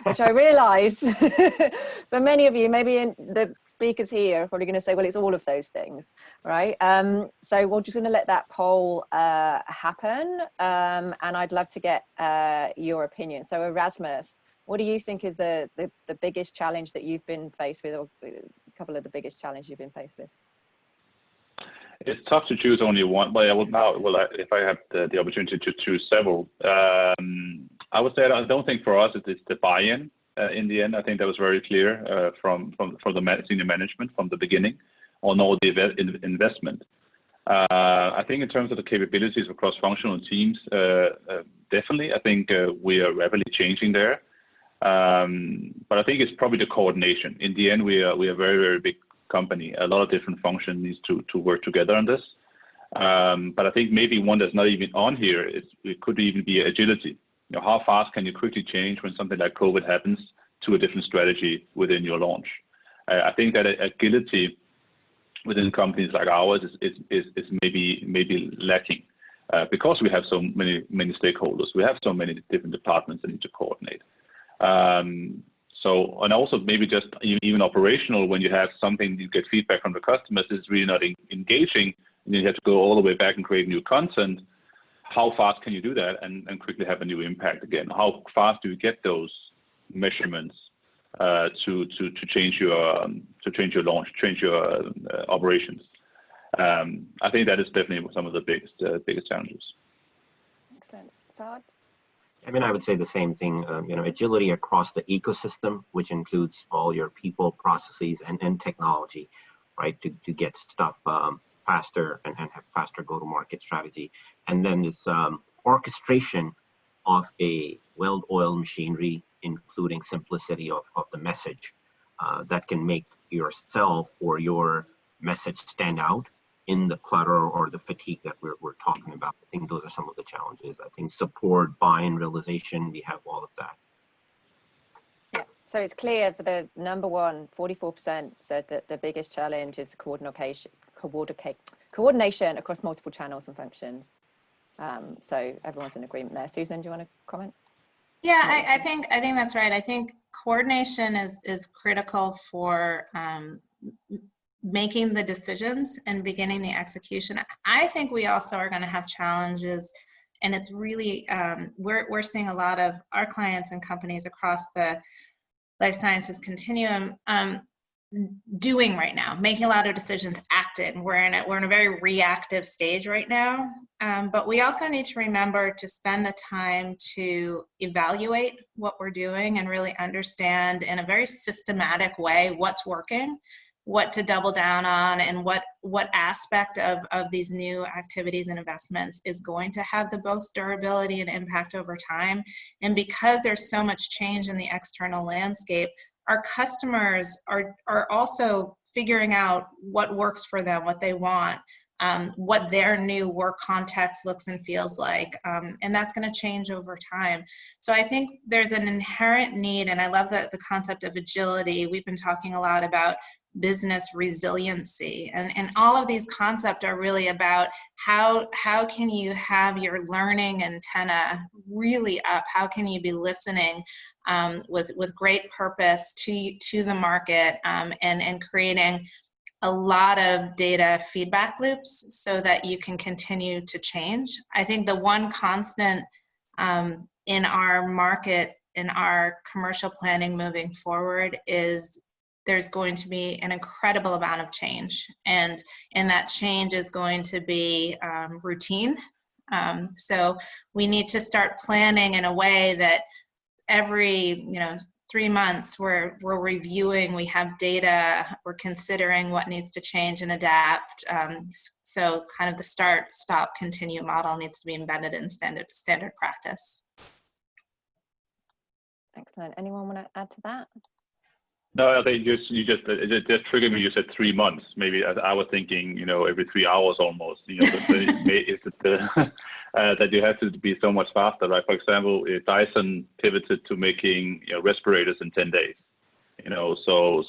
Which I realise for many of you, maybe in the speakers here are probably going to say, well, it's all of those things, right? So we're just going to let that poll happen, and I'd love to get your opinion. So Erasmus, what do you think is the biggest challenge that you've been faced with, or a couple of the biggest challenges you've been faced with? It's tough to choose only one, but I will now, if I have the opportunity to choose several, I would say I don't think for us it's the buy-in in the end. I think that was very clear from the senior management from the beginning on all the investment. I think in terms of the capabilities of cross-functional teams, definitely, I think we are rapidly changing there. But I think it's probably the coordination. In the end, we are a very, very big company. A lot of different functions needs to work together on this. But I think maybe one that's not even on here it could even be agility. You know, how fast can you quickly change when something like COVID happens to a different strategy within your launch? I think that agility within companies like ours is maybe lacking because we have so many stakeholders. We have so many different departments that need to coordinate. So, and also maybe just even operational, when you have something, you get feedback from the customers, is really not engaging, and you have to go all the way back and create new content. How fast can you do that and quickly have a new impact again? How fast do you get those measurements to change your launch, change your operations? I think that is definitely some of the biggest challenges. Excellent. Saad? I mean, I would say the same thing, you know, agility across the ecosystem, which includes all your people, processes, and technology, right, to get stuff faster and have faster go-to-market strategy. And then this orchestration of a well-oiled machinery, including simplicity of the message that can make yourself or your message stand out in the clutter or the fatigue that we're talking about. I think those are some of the challenges. I think support, buy-in, realization, we have all of that. Yeah, so it's clear for the number one, 44% said that the biggest challenge is coordination across multiple channels and functions. So everyone's in agreement there. Susan, do you want to comment? Yeah, I think that's right. I think coordination is critical for making the decisions and beginning the execution. I think we also are going to have challenges, and it's really we're seeing a lot of our clients and companies across the life sciences continuum doing right now, making a lot of decisions, acting. We're in a very reactive stage right now, but we also need to remember to spend the time to evaluate what we're doing and really understand in a very systematic way what's working, what to double down on, and what aspect of these new activities and investments is going to have the most durability and impact over time. And because there's so much change in the external landscape, our customers are also figuring out what works for them, what they want, what their new work context looks and feels like, and that's going to change over time. So I think there's an inherent need, and I love the concept of agility. We've been talking a lot about business resiliency, and all of these concepts are really about how can you have your learning antenna really up, how can you be listening with great purpose to the market, and creating a lot of data feedback loops so that you can continue to change. I think the one constant in our market, in our commercial planning moving forward, is there's going to be an incredible amount of change, and that change is going to be routine. So we need to start planning in a way that every 3 months we're reviewing, we have data, we're considering what needs to change and adapt. So kind of the start, stop, continue model needs to be embedded in standard practice. Excellent. Anyone want to add to that? No, I think it just triggered me. You said 3 months. Maybe I was thinking, every 3 hours almost. That you have to be so much faster. Right? For example, Dyson pivoted to making respirators in 10 days. So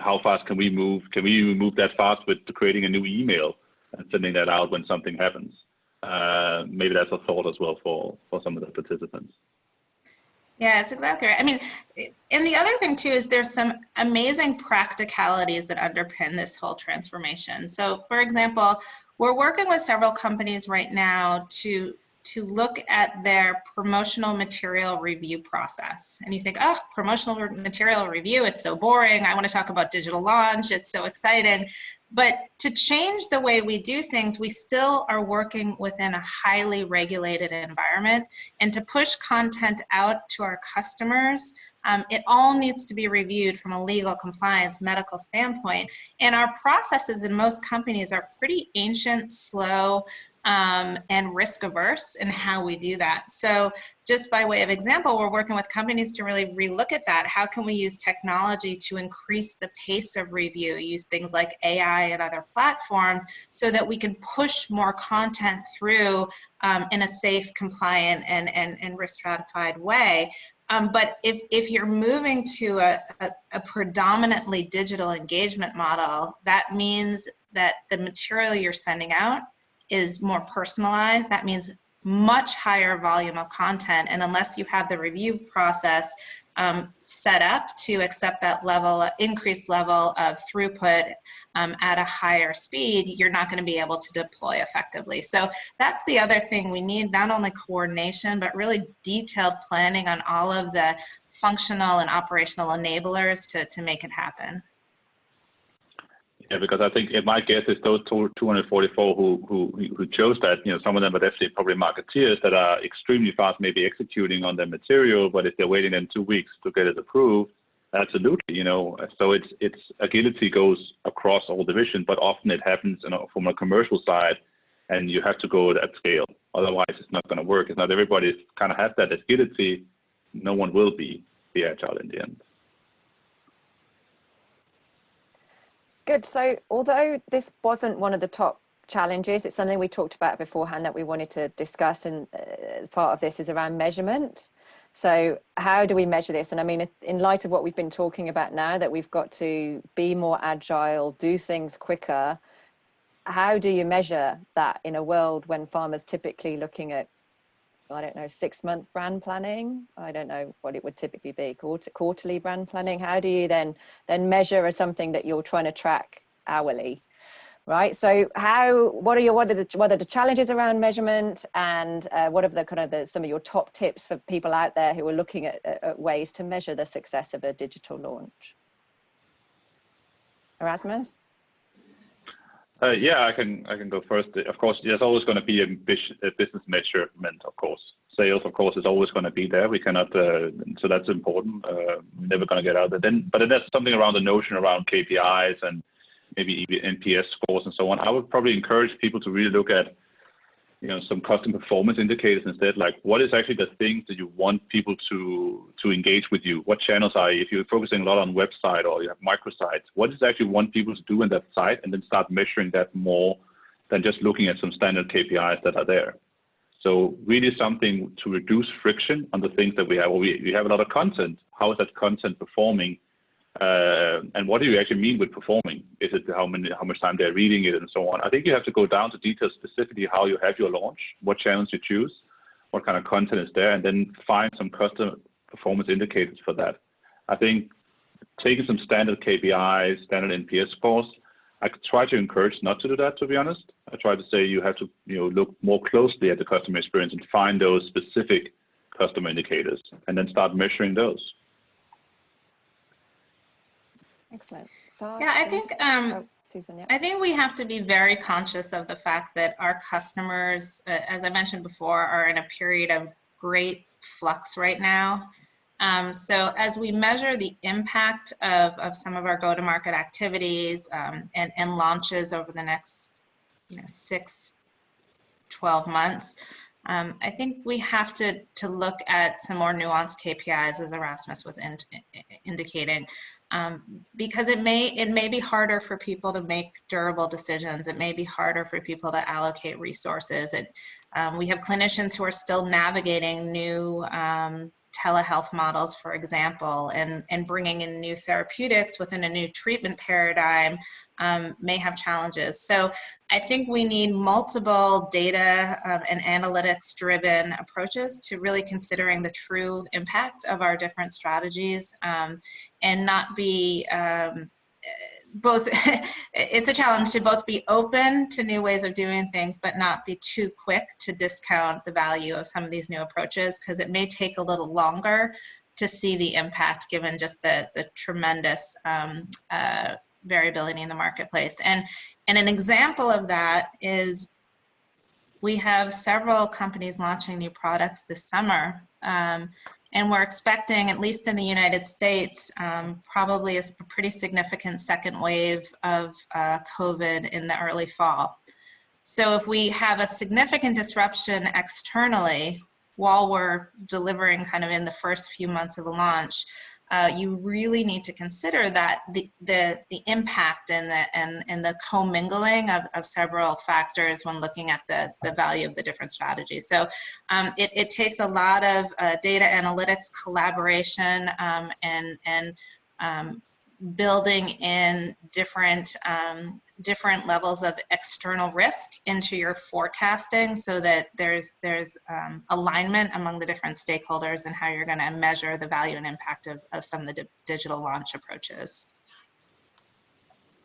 how fast can we move? Can we move that fast with creating a new email and sending that out when something happens? Maybe that's a thought as well for some of the participants. Yeah, it's exactly right. I mean, and the other thing too is there's some amazing practicalities that underpin this whole transformation. So for example, we're working with several companies right now to look at their promotional material review process. And you think, oh, promotional material review, it's so boring. I want to talk about digital launch. It's so exciting. But to change the way we do things, we still are working within a highly regulated environment. And to push content out to our customers, it all needs to be reviewed from a legal, compliance, medical standpoint. And our processes in most companies are pretty ancient, slow, and risk averse in how we do that. So just by way of example, we're working with companies to really relook at that. How can we use technology to increase the pace of review, use things like AI and other platforms so that we can push more content through in a safe, compliant, and risk stratified way. But if you're moving to a predominantly digital engagement model, that means that the material you're sending out is more personalized. That means much higher volume of content. And unless you have the review process set up to accept that increased level of throughput at a higher speed, you're not going to be able to deploy effectively. So that's the other thing. We need not only coordination, but really detailed planning on all of the functional and operational enablers to make it happen. Yeah, because I think my guess is those 244 who chose that, some of them are definitely probably marketeers that are extremely fast, maybe executing on their material, but if they're waiting in 2 weeks to get it approved, absolutely, So it's agility goes across all divisions, but often it happens from a commercial side, and you have to go at scale. Otherwise, it's not going to work. It's not everybody kind of has that agility. No one will be agile in the end. Good. So although this wasn't one of the top challenges, it's something we talked about beforehand that we wanted to discuss, and part of this is around measurement. So how do we measure this? And I mean, in light of what we've been talking about now, that we've got to be more agile, do things quicker, how do you measure that in a world when pharma's typically looking at, I don't know, 6-month brand planning? I don't know what it would typically be, quarterly brand planning. How do you then measure as something that you're trying to track hourly, right? So what are the challenges around measurement, and what are the kind of some of your top tips for people out there who are looking at ways to measure the success of a digital launch? Erasmus? Yeah, I can go first. Of course, there's always going to be a business measurement, of course. Sales, of course, is always going to be there. We cannot, so that's important. We're never going to get out of it. But there's something around the notion around KPIs and maybe NPS scores and so on. I would probably encourage people to really look at, some customer performance indicators instead, like what is actually the things that you want people to engage with you? What channels are you? If you're focusing a lot on website or you have microsites, what does actually want people to do in that site, and then start measuring that more than just looking at some standard KPIs that are there. So really something to reduce friction on the things that we have. Well, we have a lot of content. How is that content performing? And what do you actually mean with performing? Is it how much time they're reading it and so on? I think you have to go down to details, specifically how you have your launch, what channels you choose, what kind of content is there, and then find some customer performance indicators for that. I think taking some standard KPIs, standard NPS scores, I try to encourage not to do that, to be honest. I try to say you have to look more closely at the customer experience and find those specific customer indicators, and then start measuring those. Excellent. So Yeah, I think, Susan, yeah. I think we have to be very conscious of the fact that our customers, as I mentioned before, are in a period of great flux right now. So as we measure the impact of some of our go-to-market activities and launches over the next 6, 12 months, I think we have to look at some more nuanced KPIs, as Erasmus was indicating, because it may be harder for people to make durable decisions. It may be harder for people to allocate resources. We have clinicians who are still navigating new telehealth models, for example, and bringing in new therapeutics within a new treatment paradigm may have challenges. So I think we need multiple data and analytics driven approaches to really considering the true impact of our different strategies and not be both, it's a challenge to both be open to new ways of doing things, but not be too quick to discount the value of some of these new approaches, because it may take a little longer to see the impact given just the tremendous variability in the marketplace. And an example of that is we have several companies launching new products this summer. And we're expecting, at least in the United States, probably a pretty significant second wave of COVID in the early fall. So if we have a significant disruption externally while we're delivering kind of in the first few months of the launch, you really need to consider that the impact and the commingling of several factors when looking at the value of the different strategies. So it takes a lot of data analytics collaboration and building in different levels of external risk into your forecasting so that there's alignment among the different stakeholders and how you're going to measure the value and impact of some of the digital launch approaches.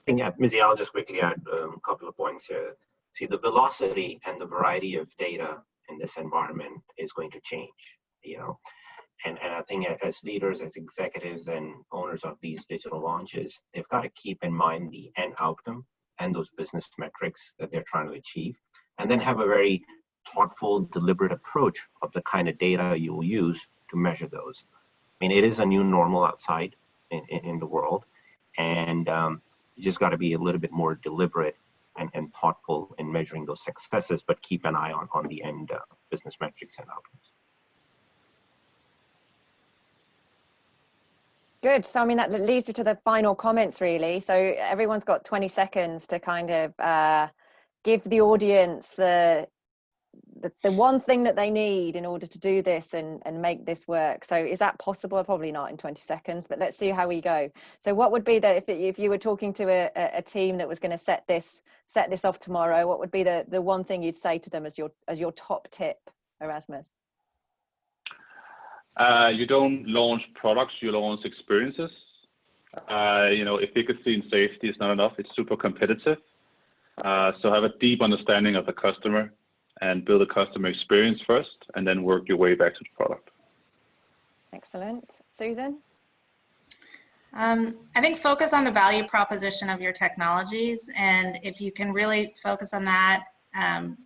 I think, Mizzy, I'll just quickly add a couple of points here. See, the velocity and the variety of data in this environment is going to change, And I think as leaders, as executives and owners of these digital launches, they've got to keep in mind the end outcome and those business metrics that they're trying to achieve, and then have a very thoughtful, deliberate approach of the kind of data you will use to measure those. I mean, it is a new normal outside in the world, and you just got to be a little bit more deliberate and thoughtful in measuring those successes, but keep an eye on the end business metrics and outcomes. Good. So, I mean, that leads you to the final comments, really. So everyone's got 20 seconds to kind of give the audience the one thing that they need in order to do this and make this work. So is that possible? Probably not in 20 seconds, but let's see how we go. So what would be if you were talking to a team that was going to set this off tomorrow, what would be the one thing you'd say to them as your top tip, Erasmus? You don't launch products, you launch experiences. Efficacy and safety is not enough. It's super competitive. So have a deep understanding of the customer and build a customer experience first, and then work your way back to the product. Excellent. Susan? I think focus on the value proposition of your technologies. And if you can really focus on that,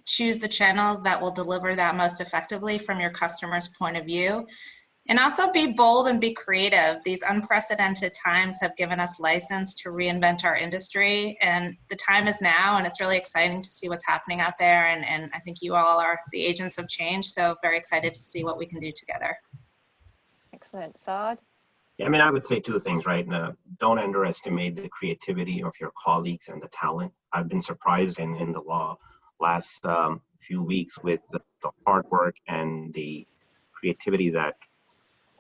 choose the channel that will deliver that most effectively from your customer's point of view. And also be bold and be creative. These unprecedented times have given us license to reinvent our industry, and the time is now, and it's really exciting to see what's happening out there, and I think you all are the agents of change, so very excited to see what we can do together. Excellent. Saad? Yeah, I mean, I would say two things, right? Don't underestimate the creativity of your colleagues and the talent. I've been surprised in the last few weeks with the hard work and the creativity that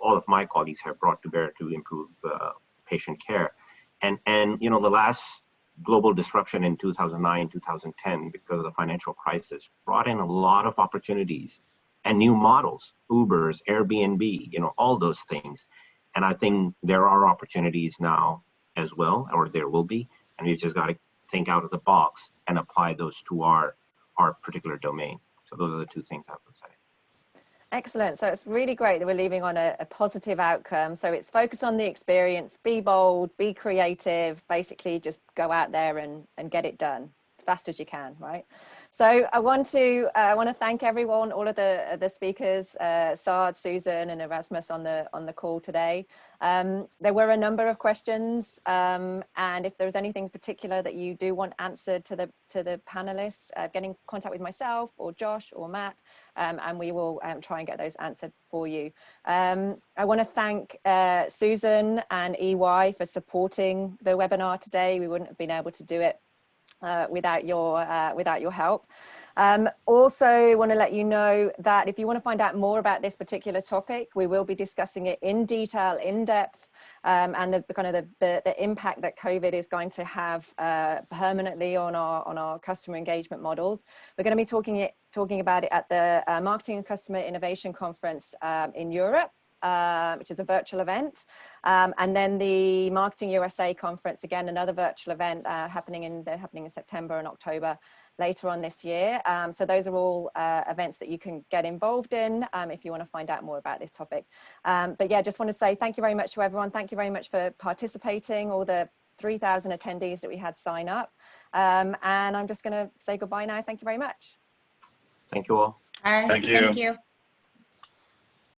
all of my colleagues have brought to bear to improve patient care. And the last global disruption in 2009, 2010, because of the financial crisis, brought in a lot of opportunities and new models, Ubers, Airbnb, all those things. And I think there are opportunities now as well, or there will be, and we've just got to think out of the box and apply those to our particular domain. So those are the two things I would say. Excellent. So it's really great that we're leaving on a positive outcome. So it's focus on the experience, be bold, be creative, basically just go out there and get it done fast as you can, right? So I want to thank everyone, all of the speakers, Saad, Susan, and Erasmus on the call today. There were a number of questions, and if there's anything particular that you do want answered to the panelists, get in contact with myself or Josh or Matt, and we will try and get those answered for you. I want to thank Susan and EY for supporting the webinar today. We wouldn't have been able to do it without your help. Also want to let you know that if you want to find out more about this particular topic, we will be discussing it in detail, in depth, and the impact that COVID is going to have permanently on our customer engagement models. We're going to be talking about it at the Marketing and Customer Innovation Conference in Europe, which is a virtual event, and then the Marketing USA conference, again another virtual event happening in September and October later on this year. So those are all events that you can get involved in if you want to find out more about this topic. But yeah, just want to say thank you very much to everyone. Thank you very much for participating, all the 3,000 attendees that we had sign up, and I'm just going to say goodbye now. Thank you very much. Thank you all. Bye. Thank you. Thank you.